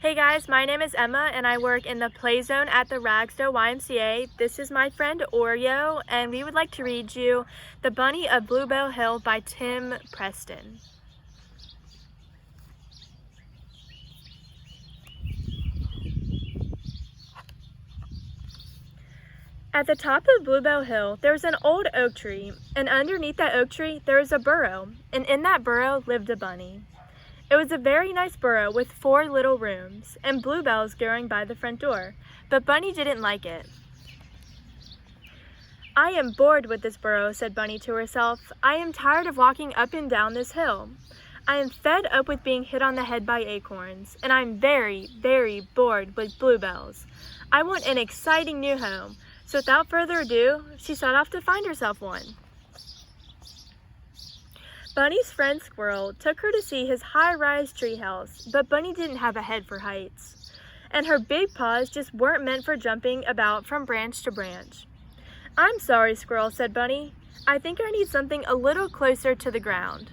Hey guys, my name is Emma and I work in the play zone at the Ragsdale YMCA. This is my friend Oreo and we would like to read you The Bunny of Bluebell Hill by Tim Preston. At the top of Bluebell Hill, there was an old oak tree, and underneath that oak tree, there was a burrow, and in that burrow lived a bunny. It was a very nice burrow with 4 little rooms, and bluebells growing by the front door, but Bunny didn't like it. "I am bored with this burrow," said Bunny to herself. "I am tired of walking up and down this hill. I am fed up with being hit on the head by acorns, and I'm very, very bored with bluebells. I want an exciting new home." So without further ado, she set off to find herself one. Bunny's friend Squirrel took her to see his high-rise treehouse, but Bunny didn't have a head for heights, and her big paws just weren't meant for jumping about from branch to branch. "I'm sorry, Squirrel," said Bunny. "I think I need something a little closer to the ground."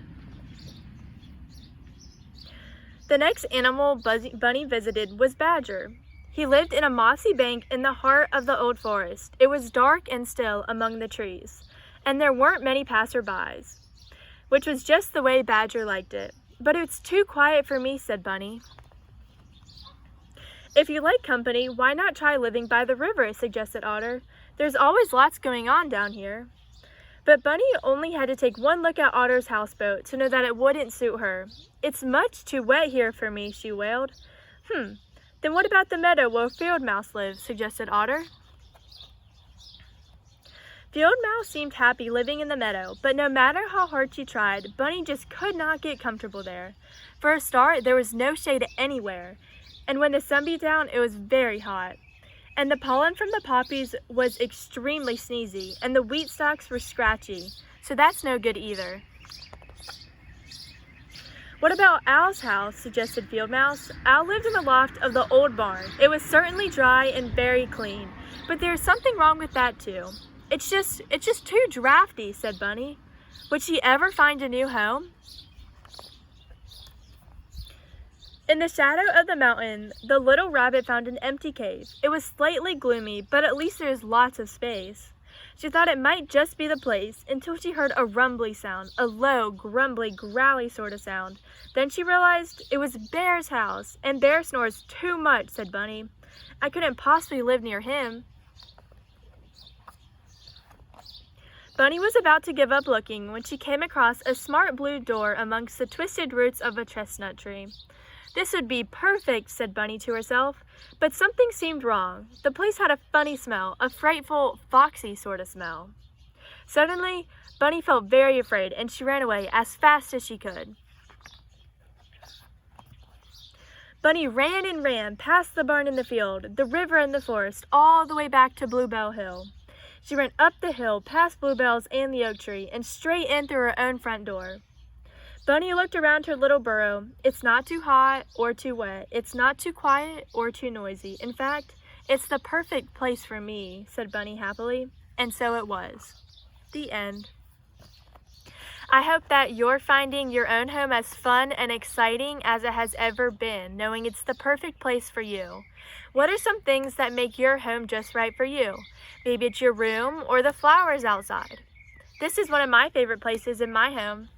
The next animal Bunny visited was Badger. He lived in a mossy bank in the heart of the old forest. It was dark and still among the trees, and there weren't many passerbys, which was just the way Badger liked it. "But it's too quiet for me," said Bunny. "If you like company, why not try living by the river?" suggested Otter. "There's always lots going on down here." But Bunny only had to take one look at Otter's houseboat to know that it wouldn't suit her. "It's much too wet here for me," she wailed. Then what about the meadow where Field Mouse lives?" suggested Otter. Field Mouse seemed happy living in the meadow, but no matter how hard she tried, Bunny just could not get comfortable there. For a start, there was no shade anywhere, and when the sun beat down, it was very hot. And the pollen from the poppies was extremely sneezy, and the wheat stalks were scratchy, so that's no good either. "What about Owl's house?" suggested Field Mouse. "Owl lived in the loft of the old barn. It was certainly dry and very clean, but there's something wrong with that too. It's just too drafty," said Bunny. Would she ever find a new home? In the shadow of the mountain, the little rabbit found an empty cave. It was slightly gloomy, but at least there was lots of space. She thought it might just be the place until she heard a rumbly sound, a low, grumbly, growly sort of sound. Then she realized it was Bear's house, and Bear snores too much, said Bunny. "I couldn't possibly live near him." Bunny was about to give up looking when she came across a smart blue door amongst the twisted roots of a chestnut tree. "This would be perfect," said Bunny to herself, but something seemed wrong. The place had a funny smell, a frightful, foxy sort of smell. Suddenly, Bunny felt very afraid, and she ran away as fast as she could. Bunny ran and ran, past the barn and the field, the river and the forest, all the way back to Bluebell Hill. She ran up the hill, past bluebells and the oak tree, and straight in through her own front door. Bunny looked around her little burrow. "It's not too hot or too wet. It's not too quiet or too noisy. In fact, it's the perfect place for me," said Bunny happily. And so it was. The end. I hope that you're finding your own home as fun and exciting as it has ever been, knowing it's the perfect place for you. What are some things that make your home just right for you? Maybe it's your room or the flowers outside. This is one of my favorite places in my home.